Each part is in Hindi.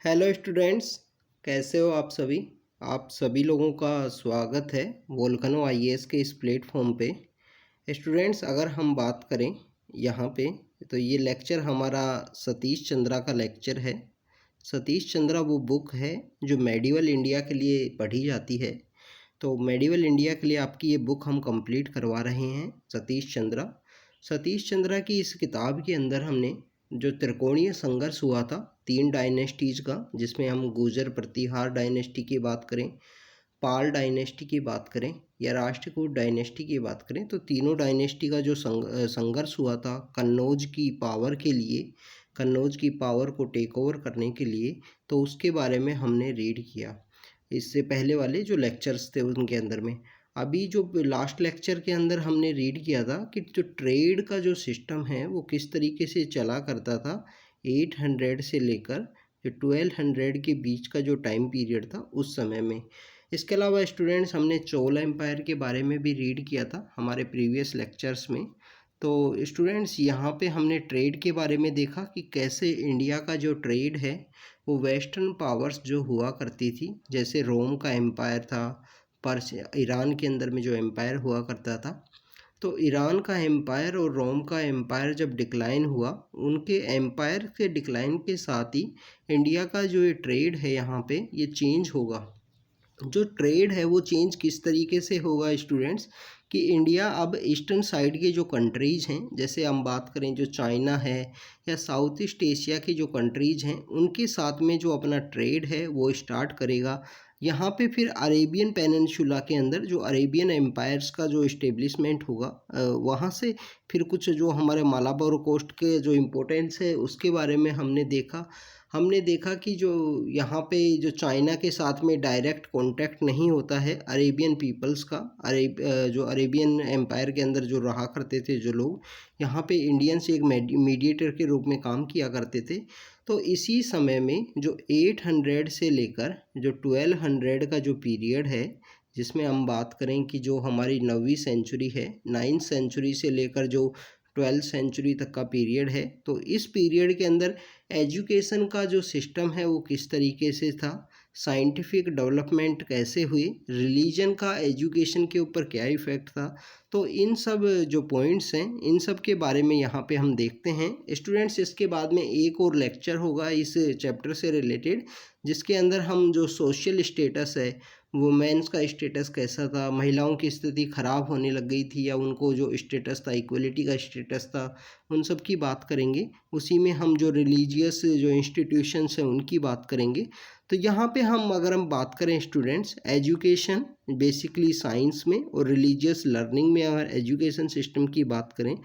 हेलो स्टूडेंट्स, कैसे हो आप सभी। आप सभी लोगों का स्वागत है वोल्केनो आईएएस के इस प्लेटफॉर्म पे। स्टूडेंट्स, अगर हम बात करें यहाँ पे, तो ये लेक्चर हमारा सतीश चंद्रा का लेक्चर है। सतीश चंद्रा वो बुक है जो मेडिवल इंडिया के लिए पढ़ी जाती है। तो मेडिवल इंडिया के लिए आपकी ये बुक हम कंप्लीट करवा रहे हैं, सतीश चंद्रा। सतीश चंद्रा की इस किताब के अंदर हमने जो त्रिकोणीय संघर्ष हुआ था 3 डायनेस्टीज का, जिसमें हम गुर्जर प्रतिहार डायनेस्टी की बात करें, पाल डायनेस्टी की बात करें या राष्ट्रकूट डायनेस्टी की बात करें, तो तीनों डायनेस्टी का जो संघर्ष हुआ था कन्नौज की पावर के लिए, कन्नौज की पावर को टेक ओवर करने के लिए, तो उसके बारे में हमने रीड किया इससे पहले वाले जो लेक्चर्स थे उनके अंदर में। अभी जो लास्ट लेक्चर के अंदर हमने रीड किया था कि जो ट्रेड का जो सिस्टम है वो किस तरीके से चला करता था 800 से लेकर जो 1200 के बीच का जो टाइम पीरियड था उस समय में। इसके अलावा स्टूडेंट्स, हमने चोल एम्पायर के बारे में भी रीड किया था हमारे प्रीवियस लेक्चर्स में। तो स्टूडेंट्स, यहाँ पे हमने ट्रेड के बारे में देखा कि कैसे इंडिया का जो ट्रेड है वो वेस्टर्न पावर्स जो हुआ करती थी, जैसे रोम का एम्पायर था, पर्स ईरान के अंदर में जो एम्पायर हुआ करता था, तो ईरान का एम्पायर और रोम का एम्पायर जब डिक्लाइन हुआ, उनके एम्पायर के डिक्लाइन के साथ ही इंडिया का जो ये ट्रेड है यहाँ पे ये चेंज होगा। जो ट्रेड है वो चेंज किस तरीके से होगा स्टूडेंट्स, कि इंडिया अब ईस्टर्न साइड के जो कंट्रीज़ हैं, जैसे हम बात करें जो चाइना है या साउथ ईस्ट एशिया की जो कंट्रीज़ हैं, उनके साथ में जो अपना ट्रेड है वो स्टार्ट करेगा। यहाँ पे फिर अरेबियन पेनिनसुला के अंदर जो अरेबियन एम्पायर्स का जो इस्टेब्लिशमेंट होगा, वहाँ से फिर कुछ जो हमारे मालाबार कोस्ट के जो इम्पोर्टेंस है उसके बारे में हमने देखा कि जो यहाँ पे जो चाइना के साथ में डायरेक्ट कांटेक्ट नहीं होता है अरेबियन पीपल्स का, जो अरेबियन एम्पायर के अंदर जो रहा करते थे जो लोग, यहाँ पे इंडियंस एक मीडिएटर के रूप में काम किया करते थे। तो इसी समय में जो 800 से लेकर जो 1200 का जो पीरियड है, जिसमें हम बात करें कि जो हमारी 9वीं सेंचुरी है, 9th सेंचुरी से लेकर जो 12th सेंचुरी तक का पीरियड है, तो इस पीरियड के अंदर एजुकेशन का जो सिस्टम है वो किस तरीके से था, साइंटिफिक डेवलपमेंट कैसे हुई, रिलीजन का एजुकेशन के ऊपर क्या इफ़ेक्ट था। तो इन सब जो पॉइंट्स हैं इन सब के बारे में यहाँ पे हम देखते हैं स्टूडेंट्स। इसके बाद में एक और लेक्चर होगा इस चैप्टर से रिलेटेड, जिसके अंदर हम जो सोशल स्टेटस है, वुमेन्स का स्टेटस कैसा था, महिलाओं की स्थिति ख़राब होने लग गई थी या उनको जो स्टेटस था, इक्वलिटी का स्टेटस था, उन सब की बात करेंगे। उसी में हम जो रिलीजियस जो इंस्टीट्यूशंस हैं उनकी बात करेंगे। तो यहाँ पे अगर हम बात करें स्टूडेंट्स, एजुकेशन बेसिकली साइंस में और रिलीजियस लर्निंग में अगर एजुकेशन सिस्टम की बात करें,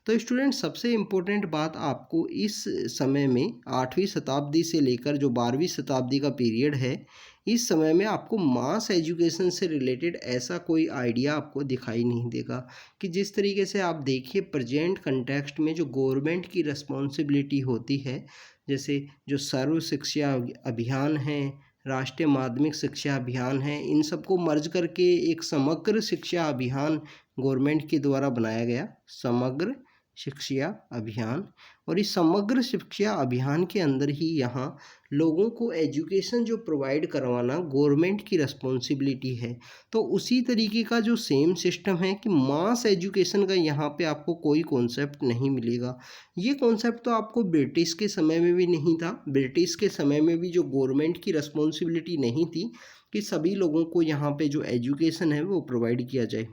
तो स्टूडेंट सबसे इम्पोर्टेंट बात आपको इस समय में 8वीं शताब्दी से लेकर जो 12वीं शताब्दी का पीरियड है, इस समय में आपको मास एजुकेशन से रिलेटेड ऐसा कोई आइडिया आपको दिखाई नहीं देगा। कि जिस तरीके से आप देखिए प्रेजेंट कंटेक्स्ट में जो गवर्नमेंट की रिस्पॉन्सिबिलिटी होती है, जैसे जो सर्व शिक्षा अभियान है, राष्ट्रीय माध्यमिक शिक्षा अभियान है, इन सबको मर्ज करके एक समग्र शिक्षा अभियान गवर्नमेंट के द्वारा बनाया गया, समग्र शिक्षा अभियान। और इस समग्र शिक्षा अभियान के अंदर ही यहाँ लोगों को एजुकेशन जो प्रोवाइड करवाना गवर्नमेंट की रिस्पॉन्सिबिलिटी है। तो उसी तरीके का जो सेम सिस्टम है कि मास एजुकेशन का यहाँ पे आपको कोई कॉन्सेप्ट नहीं मिलेगा। ये कॉन्सेप्ट तो आपको ब्रिटिश के समय में भी नहीं था। ब्रिटिश के समय में भी जो गवर्नमेंट की रिस्पॉन्सिबिलिटी नहीं थी कि सभी लोगों को यहाँ पे जो एजुकेशन है वो प्रोवाइड किया जाए।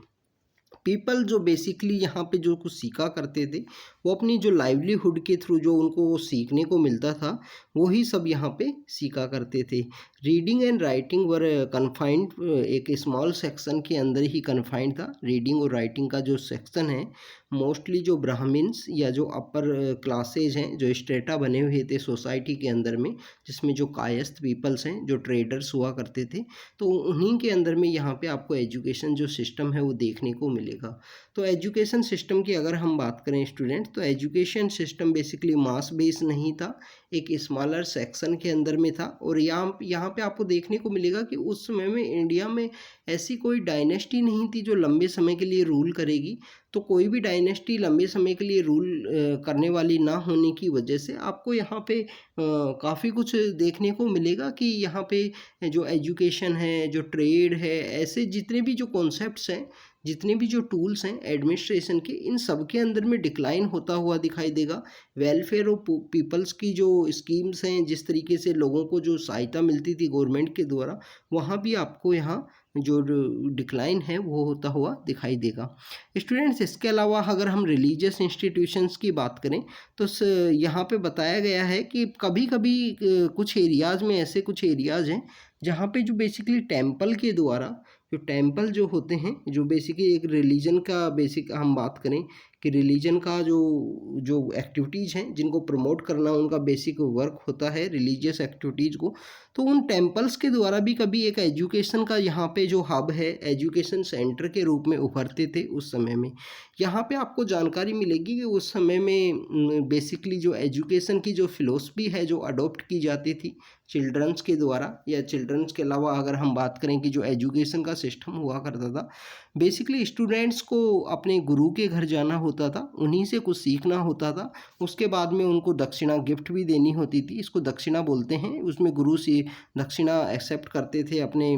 पीपल जो बेसिकली यहाँ पे जो कुछ सीखा करते थे वो अपनी जो लाइवलीहुड के थ्रू जो उनको सीखने को मिलता था वही सब यहाँ पे सीखा करते थे। Reading and writing were confined, एक स्मॉल सेक्शन के अंदर ही कन्फाइंड था। रीडिंग और राइटिंग का जो सेक्शन है मोस्टली जो ब्राह्मण्स या जो अपर क्लासेज हैं, जो स्ट्रेटा बने हुए थे सोसाइटी के अंदर में, जिसमें जो कायस्थ पीपल्स हैं, जो ट्रेडर्स हुआ करते थे, तो उन्हीं के अंदर में यहाँ पे आपको एजुकेशन जो सिस्टम है वो देखने को मिलेगा। तो एजुकेशन सिस्टम की अगर हम बात करें स्टूडेंट, तो education system basically mass base नहीं था, एक स्मॉलर सेक्शन के अंदर में था। और यहाँ पे आपको देखने को मिलेगा कि उस समय में इंडिया में ऐसी कोई डायनेस्टी नहीं थी जो लंबे समय के लिए रूल करेगी। तो कोई भी डायनेस्टी लंबे समय के लिए रूल करने वाली ना होने की वजह से आपको यहाँ पे काफ़ी कुछ देखने को मिलेगा कि यहाँ पे जो एजुकेशन है, जो ट्रेड है, ऐसे जितने भी जो कॉन्सेप्ट्स हैं, जितने भी जो टूल्स हैं एडमिनिस्ट्रेशन के, इन सब के अंदर में डिक्लाइन होता हुआ दिखाई देगा। वेलफेयर ऑफ पीपल्स की जो स्कीम्स हैं, जिस तरीके से लोगों को जो सहायता मिलती थी गवर्नमेंट के द्वारा, वहाँ भी आपको यहाँ जो डिक्लाइन है वो होता हुआ दिखाई देगा। स्टूडेंट्स, इसके अलावा अगर हम रिलीजियस इंस्टीट्यूशंस की बात करें तो यहाँ पे बताया गया है कि कभी कभी कुछ एरियाज़ में ऐसे कुछ एरियाज़ हैं जहाँ पे जो बेसिकली टेम्पल के द्वारा, जो टेम्पल जो होते हैं, जो बेसिकली एक रिलीजन का बेसिक हम बात करें कि रिलीजन का जो जो एक्टिविटीज़ हैं जिनको प्रमोट करना उनका बेसिक वर्क होता है रिलीजियस एक्टिविटीज़ को, तो उन टेम्पल्स के द्वारा भी कभी एक एजुकेशन का यहाँ पे जो हब है, एजुकेशन सेंटर के रूप में उभरते थे उस समय में। यहाँ पे आपको जानकारी मिलेगी कि उस समय में बेसिकली जो एजुकेशन की जो फिलोसफी है जो अडॉप्ट की जाती थी चिल्ड्रंस के द्वारा, या चिल्ड्रंस के अलावा अगर हम बात करें कि जो एजुकेशन का सिस्टम हुआ करता था, बेसिकली स्टूडेंट्स को अपने गुरु के घर जाना होता था, उन्हीं से कुछ सीखना होता था। उसके बाद में उनको दक्षिणा गिफ्ट भी देनी होती थी, इसको दक्षिणा बोलते हैं। उसमें गुरु से दक्षिणा एक्सेप्ट करते थे अपने।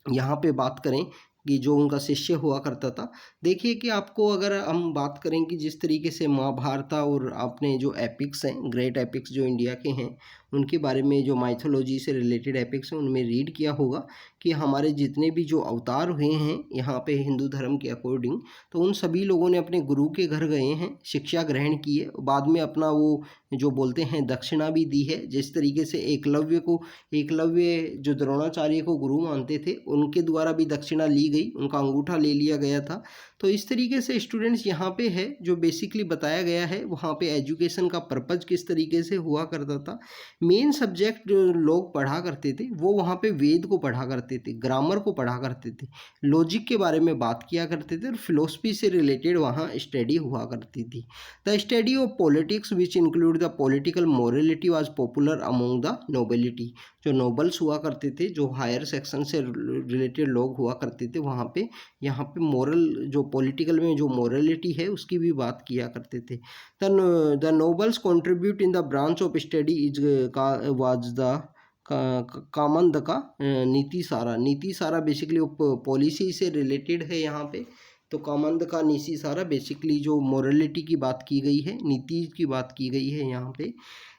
यहाँ पे बात करें कि जो उनका शिष्य हुआ करता था, देखिए कि आपको अगर हम बात करें कि जिस तरीके से महाभारत और अपने जो एपिक्स हैं, ग्रेट एपिक्स जो इंडिया के हैं, उनके बारे में जो माइथोलॉजी से रिलेटेड एपिक्स हैं उनमें रीड किया होगा कि हमारे जितने भी जो अवतार हुए हैं यहाँ पे हिंदू धर्म के अकॉर्डिंग, तो उन सभी लोगों ने अपने गुरु के घर गए हैं, शिक्षा ग्रहण की है, बाद में अपना वो जो बोलते हैं दक्षिणा भी दी है। जिस तरीके से एकलव्य जो द्रोणाचार्य को गुरु मानते थे, उनके द्वारा भी दक्षिणा ली गई, उनका अंगूठा ले लिया गया था। तो इस तरीके से स्टूडेंट्स यहाँ पे है जो बेसिकली बताया गया है, वहाँ पे एजुकेशन का पर्पज़ किस तरीके से हुआ करता था। मेन सब्जेक्ट जो लोग पढ़ा करते थे वो वहाँ पे वेद को पढ़ा करते थे, ग्रामर को पढ़ा करते थे, लॉजिक के बारे में बात किया करते थे, और फिलोसफी से रिलेटेड वहाँ स्टडी हुआ करती थी। The study of politics which include the political morality was popular among the nobility. जो नोबल्स हुआ करते थे, जो हायर सेक्शन से रिलेटेड लोग हुआ करते थे, वहाँ पे यहाँ पे मोरल जो पॉलिटिकल में जो मोरलिटी है उसकी भी बात किया करते थे। The nobles contribute in the branch of study is was the Kamandaka नीति सारा बेसिकली पॉलिसी से रिलेटेड है यहाँ पे। तो कामंद का नीति सारा बेसिकली जो मोरलिटी की बात की गई है, नीति की बात की गई है यहाँ पे।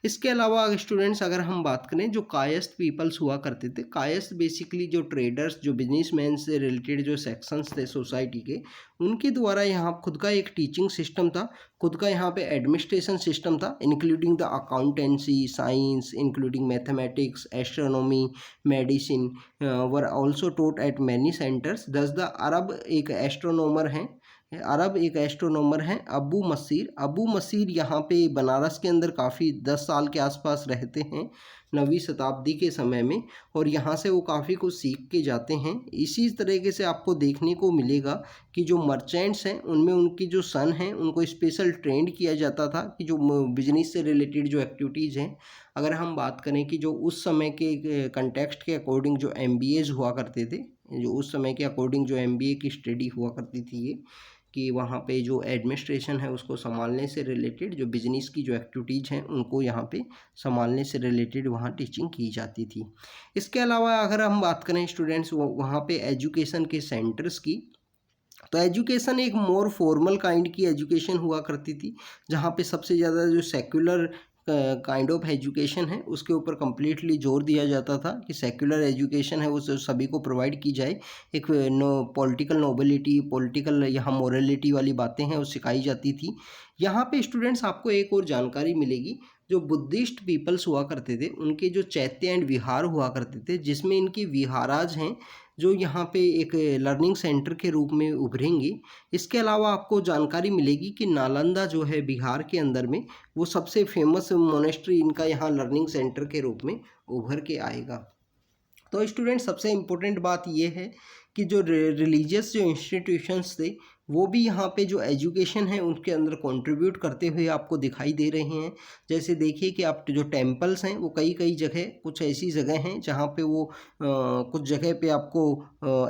इसके अलावा स्टूडेंट्स अगर हम बात करें जो कायस्थ पीपल्स हुआ करते थे, कायस्थ बेसिकली जो ट्रेडर्स, जो बिजनेसमैन से रिलेटेड जो सेक्शंस थे सोसाइटी के, उनके द्वारा यहाँ खुद का एक टीचिंग सिस्टम था, खुद का यहाँ पे एडमिनिस्ट्रेशन सिस्टम था, including the accountancy, science, including mathematics, astronomy, medicine were also taught at many centers. Thus the Arab एक एस्ट्रोनॉमर हैं, अबू मसीर यहाँ पे बनारस के अंदर काफ़ी 10 साल के आसपास रहते हैं 9वीं शताब्दी के समय में, और यहाँ से वो काफ़ी कुछ सीख के जाते हैं। इसी तरीके से आपको देखने को मिलेगा कि जो मर्चेंट्स हैं उनमें उनकी जो सन हैं उनको स्पेशल ट्रेंड किया जाता था कि जो बिजनेस से रिलेटेड जो एक्टिविटीज़ हैं, अगर हम बात करें कि जो उस समय के कंटेक्स्ट के अकॉर्डिंग जो MBAs हुआ करते थे, जो उस समय के अकॉर्डिंग जो MBA की स्टडी हुआ करती थी ये, कि वहाँ पे जो एडमिनिस्ट्रेशन है उसको संभालने से रिलेटेड, जो बिजनेस की जो एक्टिविटीज़ हैं उनको यहाँ पे संभालने से रिलेटेड वहाँ टीचिंग की जाती थी। इसके अलावा अगर हम बात करें स्टूडेंट्स वहाँ पे एजुकेशन के सेंटर्स की, तो एजुकेशन एक मोर फॉर्मल काइंड की एजुकेशन हुआ करती थी, जहाँ पे सबसे ज़्यादा जो सेक्युलर काइंड ऑफ एजुकेशन है उसके ऊपर कम्प्लीटली जोर दिया जाता था कि सेक्युलर एजुकेशन है वो सभी को प्रोवाइड की जाए। एक पॉलिटिकल नोबिलिटी, पॉलिटिकल यहाँ मोरलिटी वाली बातें हैं वो सिखाई जाती थी। यहाँ पे स्टूडेंट्स आपको एक और जानकारी मिलेगी, जो बुद्धिस्ट पीपल्स हुआ करते थे उनके जो चैत्य एंड विहार हुआ करते थे, जिसमें इनकी विहाराज हैं जो यहाँ पे एक लर्निंग सेंटर के रूप में उभरेंगे। इसके अलावा आपको जानकारी मिलेगी कि नालंदा जो है बिहार के अंदर में, वो सबसे फेमस मोनेस्ट्री इनका यहाँ लर्निंग सेंटर के रूप में उभर के आएगा। तो स्टूडेंट सबसे इम्पोर्टेंट बात ये है कि जो रिलीजियस जो इंस्टीट्यूशंस थे वो भी यहाँ पे जो एजुकेशन है उनके अंदर कंट्रीब्यूट करते हुए आपको दिखाई दे रहे हैं। जैसे देखिए कि आप जो टेम्पल्स हैं वो कई कई जगह, कुछ ऐसी जगह हैं जहाँ पे वो कुछ जगह पे आपको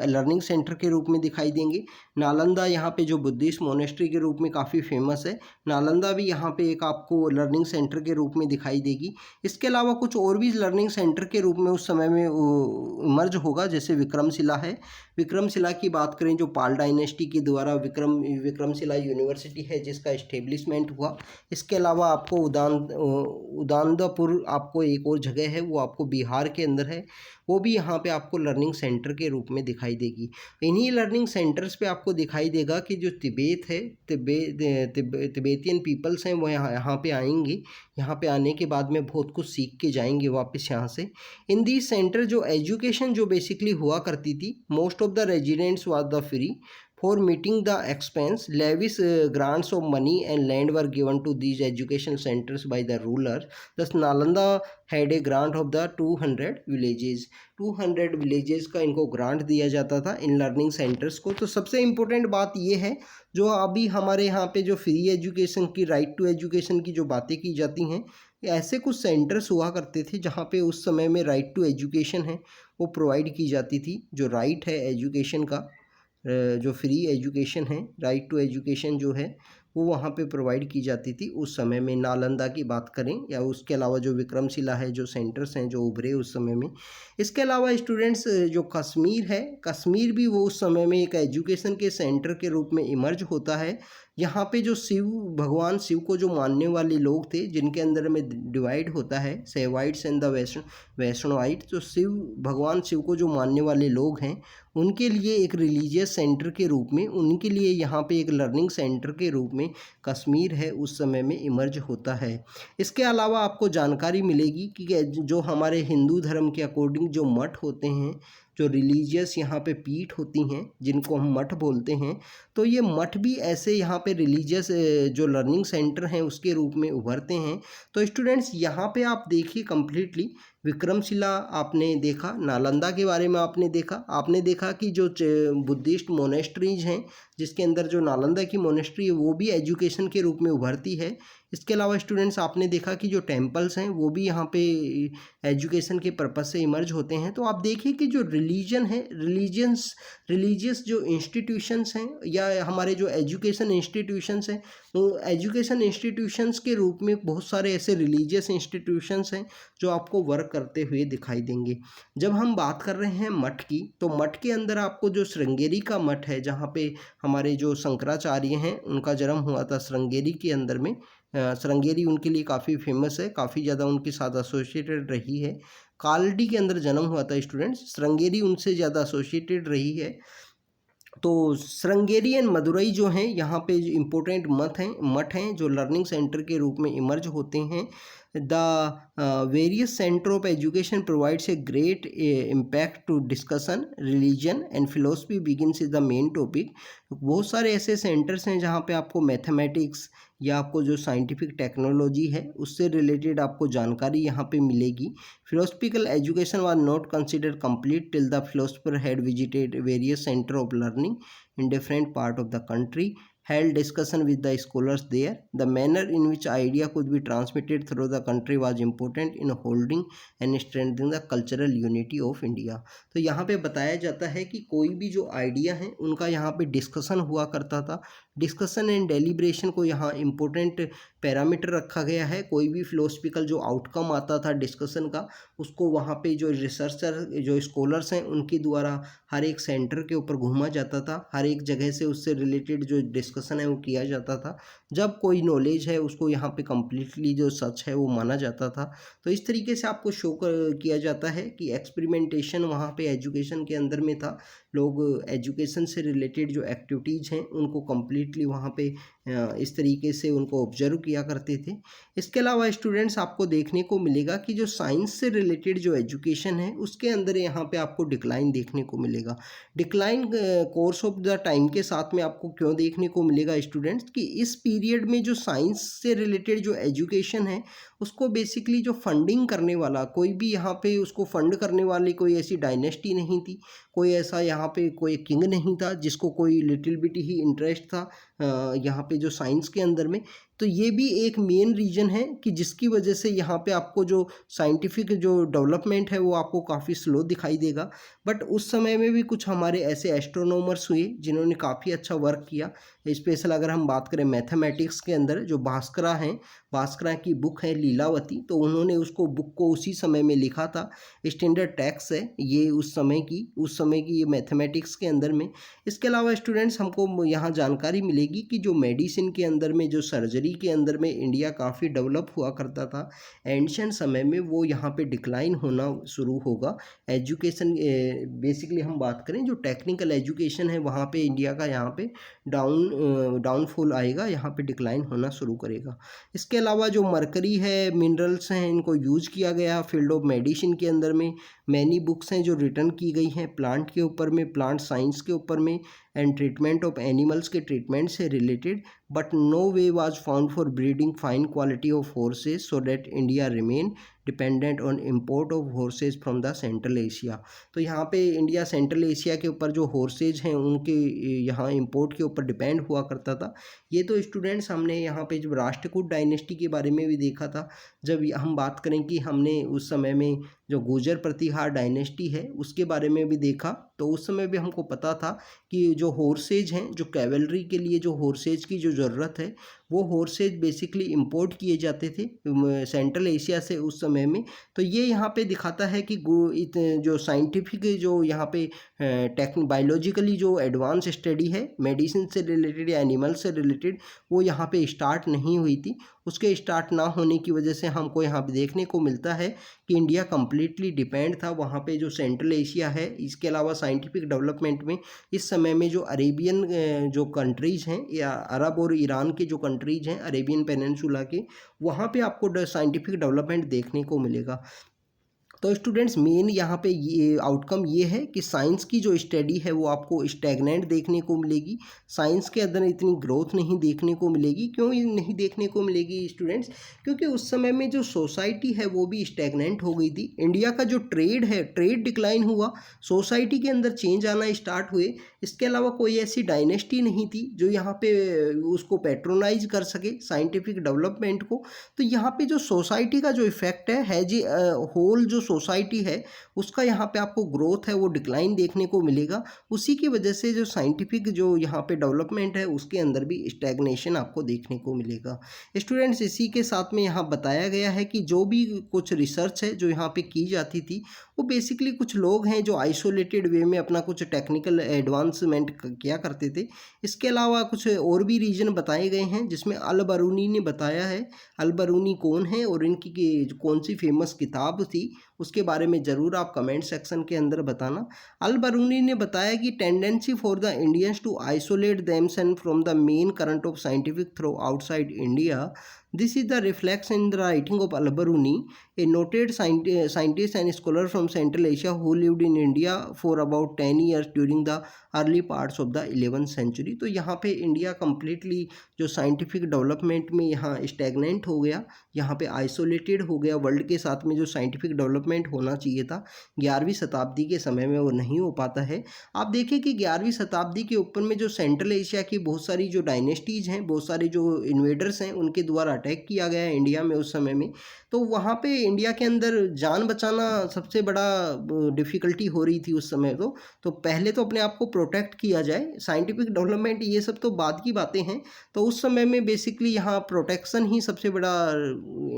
लर्निंग सेंटर के रूप में दिखाई देंगे। नालंदा यहाँ पे जो बुद्धिस्ट मोनेस्ट्री के रूप में काफ़ी फेमस है, नालंदा भी यहाँ पे एक आपको लर्निंग सेंटर के रूप में दिखाई देगी। इसके अलावा कुछ और भी लर्निंग सेंटर के रूप में उस समय में इमर्ज होगा, जैसे विक्रमशिला है। विक्रमशिला की बात करें, जो पाल डायनेस्टी के द्वारा विक्रमशिला यूनिवर्सिटी है जिसका इस्टेब्लिशमेंट हुआ। इसके अलावा आपको उदानपुर आपको एक और जगह है, वो आपको बिहार के अंदर है, वो भी यहाँ पे आपको लर्निंग सेंटर के रूप में दिखाई देगी। इन्हीं लर्निंग सेंटर्स पे आपको दिखाई देगा कि जो तिब्बत है, तिब्बतियन पीपल्स हैं, वो यहाँ पे आएंगे। यहाँ पे आने के बाद में बहुत कुछ सीख के जाएंगे वापस यहाँ से। इन दी सेंटर जो एजुकेशन जो बेसिकली हुआ करती थी, most of the residents was the free for meeting the expense. Lavish grants of money and land were given to these education centers by the rulers. Thus Nalanda had a grant of the 200 villages. 200 villages का इनको ग्रांट दिया जाता था इन लर्निंग सेंटर्स को। तो सबसे इम्पोर्टेंट बात ये है, जो अभी हमारे यहाँ पे जो फ्री एजुकेशन की, राइट टू एजुकेशन की जो बातें की जाती हैं, ऐसे कुछ सेंटर्स हुआ करते थे जहाँ पे उस समय में राइट टू एजुकेशन है वो प्रोवाइड की जाती थी। जो राइट है एजुकेशन का, जो फ्री एजुकेशन है, राइट टू एजुकेशन जो है वो वहाँ पे प्रोवाइड की जाती थी उस समय में। नालंदा की बात करें या उसके अलावा जो विक्रमशिला है, जो सेंटर्स हैं जो उभरे उस समय में। इसके अलावा स्टूडेंट्स जो कश्मीर है, कश्मीर भी वो उस समय में एक एजुकेशन के सेंटर के रूप में इमर्ज होता है। यहाँ पे जो भगवान शिव को जो मानने वाले लोग थे, जिनके अंदर में डिवाइड होता है सेवाइट्स एंड द वैष्णवाइट्स, जो भगवान शिव को जो मानने वाले लोग हैं उनके लिए एक रिलीजियस सेंटर के रूप में, उनके लिए यहाँ पे एक लर्निंग सेंटर के रूप में कश्मीर है उस समय में इमर्ज होता है। इसके अलावा आपको जानकारी मिलेगी कि जो हमारे हिंदू धर्म के अकॉर्डिंग जो मठ होते हैं, जो रिलीजियस यहाँ पे पीठ होती हैं जिनको हम मठ बोलते हैं, तो ये मठ भी ऐसे यहाँ पे रिलीजियस जो लर्निंग सेंटर हैं उसके रूप में उभरते हैं। तो स्टूडेंट्स यहाँ पे आप देखिए कंप्लीटली विक्रमशिला आपने देखा, नालंदा के बारे में आपने देखा कि जो बुद्धिस्ट मोनेस्ट्रीज हैं जिसके अंदर जो नालंदा की मोनेस्ट्री है वो भी एजुकेशन के रूप में उभरती है। इसके अलावा स्टूडेंट्स आपने देखा कि जो टेम्पल्स हैं वो भी यहाँ पे एजुकेशन के पर्पस से इमर्ज होते हैं। तो आप देखिए कि जो रिलीजन है, रिलीजियस जो इंस्टीट्यूशंस हैं या हमारे जो एजुकेशन इंस्टीट्यूशंस हैं, तो एजुकेशन इंस्टीट्यूशंस के रूप में बहुत सारे ऐसे रिलीजियस इंस्टीट्यूशंस हैं जो आपको वर्क करते हुए दिखाई देंगे। जब हम बात कर रहे हैं मठ की, तो मठ के अंदर आपको जो श्रृंगेरी का मठ है, जहाँ पे हमारे जो शंकराचार्य हैं उनका जन्म हुआ था श्रृंगेरी के अंदर में। श्रृंगेरी उनके लिए काफ़ी फेमस है, काफ़ी ज़्यादा उनके साथ एसोसिएटेड रही है। कालडी के अंदर जन्म हुआ था स्टूडेंट्स, श्रृंगेरी उनसे ज़्यादा एसोसिएटेड रही है। तो श्रृंगेरी एंड मदुरई जो हैं यहाँ पे इम्पोर्टेंट मठ हैं जो लर्निंग सेंटर के रूप में इमर्ज होते हैं। The various center of education provides a great impact to discussion religion and philosophy begins is the main topic. बहुत सारे ऐसे सेंटर्स हैं जहाँ पे आपको मैथमेटिक्स या आपको जो साइंटिफिक टेक्नोलॉजी है उससे रिलेटेड आपको जानकारी यहाँ पे मिलेगी। Philosophical education was not considered complete till the philosopher had visited various center of learning in different part of the country, held discussion with the scholars there. The manner in which idea could be transmitted through the country was important in holding and strengthening the cultural unity of India. तो यहाँ पे बताया जाता है कि कोई भी जो आइडिया है उनका यहाँ पे डिस्कशन हुआ करता था। डिस्कशन एंड डेलिब्रेशन को यहाँ इम्पोर्टेंट पैरामीटर रखा गया है। कोई भी फिलोसफिकल जो आउटकम आता था डिस्कशन का, उसको वहाँ पे जो रिसर्चर जो स्कॉलर्स हैं उनके द्वारा हर एक सेंटर के ऊपर घूमा जाता था, हर एक जगह से उससे रिलेटेड जो डिस्कशन है वो किया जाता था। जब कोई नॉलेज है उसको यहाँ पे कम्प्लीटली जो सच है वो माना जाता था। तो इस तरीके से आपको शो किया जाता है कि एक्सपेरिमेंटेशन वहाँ पे एजुकेशन के अंदर में था। लोग एजुकेशन से रिलेटेड जो एक्टिविटीज़ हैं उनको कम्प्लीटली वहाँ पे इस तरीके से उनको ऑब्जर्व किया करते थे। इसके अलावा स्टूडेंट्स आपको देखने को मिलेगा कि जो साइंस से रिलेटेड जो एजुकेशन है उसके अंदर यहाँ पे आपको डिक्लाइन देखने को मिलेगा। Decline course of the time के साथ में आपको क्यों देखने को मिलेगा स्टूडेंट्स, कि इस पीरियड में जो साइंस से रिलेटेड जो एजुकेशन है उसको बेसिकली जो फंडिंग करने वाला कोई भी यहाँ पे उसको फंड करने वाली कोई ऐसी डायनेस्टी नहीं थी, कोई ऐसा यहाँ पे कोई किंग नहीं था जिसको कोई लिटिल बिट ही इंटरेस्ट था यहाँ पे जो साइंस के अंदर में। तो ये भी एक मेन रीज़न है कि जिसकी वजह से यहाँ पे आपको जो साइंटिफिक जो डेवलपमेंट है वो आपको काफ़ी स्लो दिखाई देगा। बट उस समय में भी कुछ हमारे ऐसे एस्ट्रोनॉमर्स हुए जिन्होंने काफ़ी अच्छा वर्क किया। स्पेशल अगर हम बात करें मैथमेटिक्स के अंदर जो भास्करा हैं, भास्करा की बुक है लीलावती, तो उन्होंने उसको बुक को उसी समय में लिखा था। स्टैंडर्ड टेक्स्ट है ये उस समय की ये मैथमेटिक्स के अंदर में। इसके अलावा स्टूडेंट्स हमको यहाँ जानकारी मिलेगी कि जो मेडिसिन के अंदर में जो सर्जरी के अंदर में इंडिया काफ़ी डेवलप हुआ करता था एंशिएंट समय में, वो यहाँ पे डिक्लाइन होना शुरू होगा। एजुकेशन बेसिकली हम बात करें जो टेक्निकल एजुकेशन है वहाँ पे इंडिया का यहाँ पे डाउनफॉल आएगा, यहाँ पे डिक्लाइन होना शुरू करेगा। इसके अलावा जो मरकरी है, मिनरल्स हैं, इनको यूज किया गया फील्ड ऑफ मेडिसिन के अंदर में। मैनी बुक्स हैं जो रिटर्न की गई हैं प्लांट के ऊपर में, प्लांट साइंस के ऊपर में एंड ट्रीटमेंट ऑफ एनिमल्स के ट्रीटमेंट से related. But no way was found for breeding fine quality of horses so that India remain dependent on import of horses from the central Asia. तो यहाँ पे इंडिया सेंट्रल एशिया के ऊपर जो हॉर्सेज हैं उनके यहाँ इंपोर्ट के ऊपर डिपेंड हुआ करता था। ये तो स्टूडेंट्स हमने यहाँ पे जब राष्ट्रकूट डायनेस्टी के बारे में भी देखा था, जब हम बात करें कि हमने उस समय में जो गुर्जर प्रतिहार डायनेस्टी है उसके बारे में भी देखा, तो उस समय भी हमको पता था कि जो हॉर्सेज हैं, जो कैवलरी के लिए जो हॉर्सेज की जो ज़रूरत है वो हॉर्सेज बेसिकली इंपोर्ट किए जाते थे सेंट्रल एशिया से उस समय में। तो ये यहाँ पे दिखाता है कि जो साइंटिफिक जो यहाँ पे बायोलॉजिकली जो एडवांस स्टडी है मेडिसिन से रिलेटेड या एनिमल से रिलेटेड, वो यहाँ पे स्टार्ट नहीं हुई थी। उसके स्टार्ट ना होने की वजह से हमको यहाँ पे देखने को मिलता है कि इंडिया कम्प्लीटली डिपेंड था वहाँ पे जो सेंट्रल एशिया है। इसके अलावा साइंटिफिक डेवलपमेंट में इस समय में जो अरेबियन जो कंट्रीज़ हैं या अरब और ईरान के जो कंट्रीज़ हैं अरेबियन पेनिनसुला के, वहाँ पे आपको साइंटिफिक डेवलपमेंट देखने को मिलेगा। तो स्टूडेंट्स मेन यहाँ पे ये आउटकम ये है कि साइंस की जो स्टडी है वो आपको स्टैग्नेंट देखने को मिलेगी। साइंस के अंदर इतनी ग्रोथ नहीं देखने को मिलेगी। क्यों नहीं देखने को मिलेगी स्टूडेंट्स? क्योंकि उस समय में जो सोसाइटी है वो भी स्टैग्नेंट हो गई थी। इंडिया का जो ट्रेड है, ट्रेड डिक्लाइन हुआ, सोसाइटी के अंदर चेंज आना स्टार्ट हुए। इसके अलावा कोई ऐसी डायनेस्टी नहीं थी जो यहाँ पे उसको पैट्रोनाइज कर सके साइंटिफिक डेवलपमेंट को। तो यहाँ पे जो सोसाइटी का जो इफेक्ट है जी होल जो सोसाइटी है उसका यहाँ पे आपको ग्रोथ है वो डिक्लाइन देखने को मिलेगा। उसी की वजह से जो साइंटिफिक जो यहाँ पे डेवलपमेंट है उसके अंदर भी स्टैग्नेशन आपको देखने को मिलेगा। स्टूडेंट्स इसी के साथ में यहाँ बताया गया है कि जो भी कुछ रिसर्च है जो यहाँ पे की जाती थी वो बेसिकली कुछ लोग हैं जो आइसोलेटेड वे में अपना कुछ टेक्निकल एडवांसमेंट किया करते थे। इसके अलावा कुछ और भी रीजन बताए गए हैं जिसमें अल बरूनी ने बताया है। अल बरूनी कौन है और इनकी कौन सी फेमस किताब थी उसके बारे में ज़रूर आप कमेंट सेक्शन के अंदर बताना। अल बरूनी ने बताया कि tendency for the Indians to isolate themselves from the main current of scientific throw outside India, this is the reflection in the writing of Al-Biruni, a noted scientist and scholar from Central Asia who lived in India for about 10 years during the early parts of the 11th century। तो यहाँ पे इंडिया कम्प्लीटली जो साइंटिफिक डेवलपमेंट में यहाँ स्टैग्नेंट हो गया, यहाँ पे आइसोलेटेड हो गया। वर्ल्ड के साथ में जो साइंटिफिक डेवलपमेंट होना चाहिए था 11वीं शताब्दी के समय में वो नहीं हो पाता है। आप देखिए कि 11वीं शताब्दी के ऊपर में जो सेंट्रल एशिया की बहुत सारी जो डायनेस्टीज़ हैं, बहुत सारे जो इन्वेडर्स हैं, उनके द्वारा अटैक किया गया है इंडिया में उस समय में। तो वहाँ पे इंडिया के अंदर जान बचाना सबसे बड़ा डिफ़िकल्टी हो रही थी उस समय। तो पहले तो अपने आप को प्रोटेक्ट किया जाए, साइंटिफिक डेवलपमेंट ये सब तो बाद की बातें हैं। तो उस समय में बेसिकली यहाँ प्रोटेक्शन ही सबसे बड़ा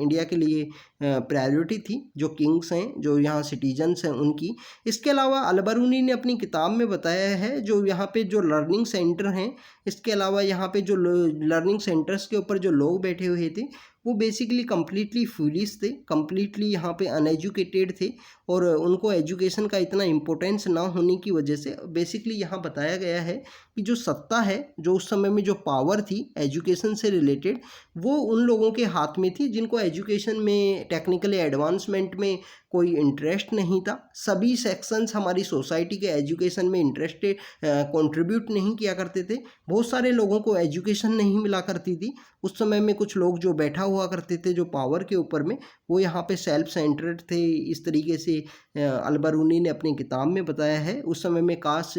इंडिया के लिए प्रायोरिटी थी, जो किंग्स हैं, जो यहाँ सिटीजन्स हैं उनकी। इसके अलावा अल बरूनी ने अपनी किताब में बताया है जो यहाँ पे जो लर्निंग सेंटर हैं, इसके अलावा यहाँ पे जो लर्निंग सेंटर्स के ऊपर जो लोग बैठे हुए थे वो बेसिकली कम्प्लीटली फूलिश थे, कम्प्लीटली यहाँ पे अनएजुकेटेड थे और उनको एजुकेशन का इतना इम्पोर्टेंस ना होने की वजह से बेसिकली यहाँ बताया गया है कि जो सत्ता है, जो उस समय में जो पावर थी एजुकेशन से रिलेटेड, वो उन लोगों के हाथ में थी जिनको एजुकेशन में टेक्निकली एडवांसमेंट में कोई इंटरेस्ट नहीं था। सभी सेक्शंस हमारी सोसाइटी के एजुकेशन में इंटरेस्टेड कंट्रीब्यूट नहीं किया करते थे। बहुत सारे लोगों को एजुकेशन नहीं मिला करती थी। उस समय में कुछ लोग जो बैठा हुआ करते थे जो पावर के ऊपर में, वो यहाँ पे सेल्फ सेंटर्ड थे। इस तरीके से अलबरूनी ने अपनी किताब में बताया है। उस समय में कास्ट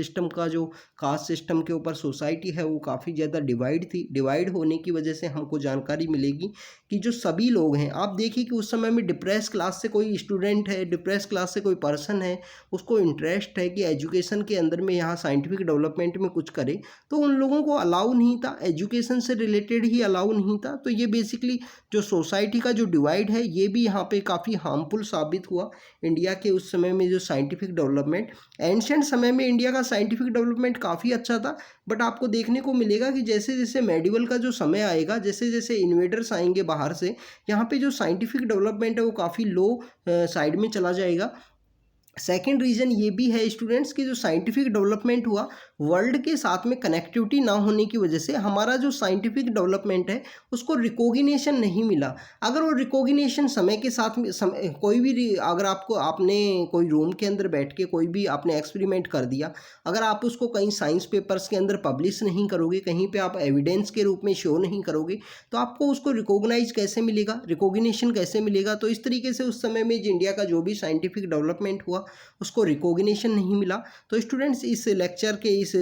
सिस्टम के ऊपर सोसाइटी है वो काफ़ी ज़्यादा डिवाइड थी। डिवाइड होने की वजह से हमको जानकारी मिलेगी कि जो सभी लोग हैं, आप देखिए कि उस समय में डिप्रेस क्लास से कोई स्टूडेंट है, डिप्रेस क्लास से कोई पर्सन है, उसको इंटरेस्ट है कि एजुकेशन के अंदर में यहाँ साइंटिफिक डेवलपमेंट में कुछ करे, तो उन लोगों को अलाउ नहीं था, एजुकेशन से रिलेटेड ही अलाउ नहीं था। तो ये बेसिकली जो सोसाइटी का जो डिवाइड है ये भी यहाँ पे काफ़ी हार्मफुल साबित हुआ इंडिया के उस समय में जो साइंटिफिक डेवलपमेंट। एंशिएंट समय में इंडिया का साइंटिफिक डेवलपमेंट काफ़ी अच्छा था, बट आपको देखने को मिलेगा कि जैसे जैसे मेडिवल का जो समय आएगा, जैसे जैसे इन्वेडर्स आएंगे बाहर से, यहाँ पे जो साइंटिफिक डेवलपमेंट है वो काफ़ी लो साइड में चला जाएगा। सेकेंड रीज़न ये भी है स्टूडेंट्स कि जो साइंटिफिक डेवलपमेंट हुआ, वर्ल्ड के साथ में कनेक्टिविटी ना होने की वजह से हमारा जो साइंटिफिक डेवलपमेंट है उसको रिकॉग्निशन नहीं मिला। अगर वो रिकॉग्निशन समय के साथ में कोई भी अगर आपने कोई रूम के अंदर बैठ के कोई भी आपने एक्सपेरिमेंट कर दिया, अगर आप उसको कहीं साइंस पेपर्स के अंदर पब्लिश नहीं करोगे, कहीं पे आप एविडेंस के रूप में शो नहीं करोगे, तो आपको उसको रिकॉग्नाइज कैसे मिलेगा, रिकॉग्निशन कैसे मिलेगा। तो इस तरीके से उस समय में इंडिया का जो भी साइंटिफिक डेवलपमेंट हुआ उसको रिकॉग्निशन नहीं मिला। तो स्टूडेंट्स इस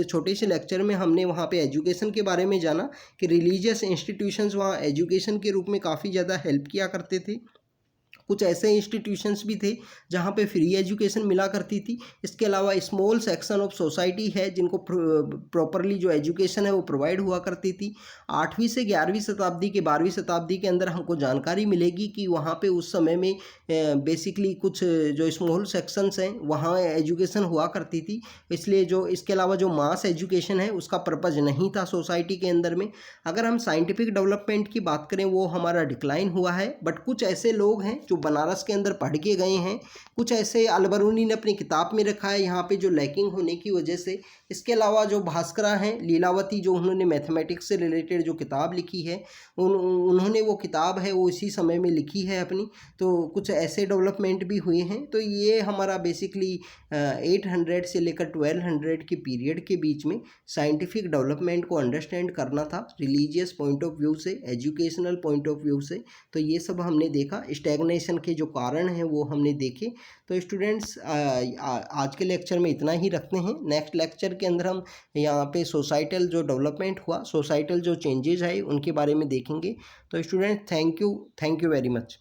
छोटे से लेक्चर में हमने वहाँ पे एजुकेशन के बारे में जाना कि रिलीजियस इंस्टीट्यूशंस वहाँ एजुकेशन के रूप में काफ़ी ज़्यादा हेल्प किया करते थे। कुछ ऐसे इंस्टीट्यूशंस भी थे जहाँ पे फ्री एजुकेशन मिला करती थी। इसके अलावा स्मॉल सेक्शन ऑफ सोसाइटी है जिनको प्रॉपरली जो एजुकेशन है वो प्रोवाइड हुआ करती थी। 8वीं से 11वीं शताब्दी के 12वीं शताब्दी के अंदर हमको जानकारी मिलेगी कि वहाँ पे उस समय में बेसिकली कुछ जो स्मॉल सेक्शंस हैं वहाँ एजुकेशन हुआ करती थी। इसलिए जो इसके अलावा जो मास एजुकेशन है उसका पर्पज़ नहीं था सोसाइटी के अंदर में। अगर हम साइंटिफिक डेवलपमेंट की बात करें वो हमारा डिक्लाइन हुआ है, बट कुछ ऐसे लोग हैं जो बनारस के अंदर पढ़ के गए हैं, कुछ ऐसे अलबरूनी ने अपनी किताब में रखा है यहाँ पे जो लैकिंग होने की वजह से। इसके अलावा जो भास्करा हैं, लीलावती, जो उन्होंने मैथमेटिक्स से रिलेटेड जो किताब लिखी है उन्होंने वो किताब है वो इसी समय में लिखी है अपनी। तो कुछ ऐसे डेवलपमेंट भी हुए हैं। तो ये हमारा बेसिकली 800 से लेकर 1200 के पीरियड के बीच में साइंटिफिक डेवलपमेंट को अंडरस्टैंड करना था रिलीजियस पॉइंट ऑफ व्यू से, एजुकेशनल पॉइंट ऑफ व्यू से। तो ये सब हमने देखा, स्टैग्नेशन के जो कारण हैं वो हमने देखे। तो स्टूडेंट्स आज के लेक्चर में इतना ही रखते हैं। नेक्स्ट लेक्चर के अंदर हम यहाँ पे सोसाइटल जो डेवलपमेंट हुआ, सोसाइटल जो चेंजेज आए उनके बारे में देखेंगे। तो student thank you very much.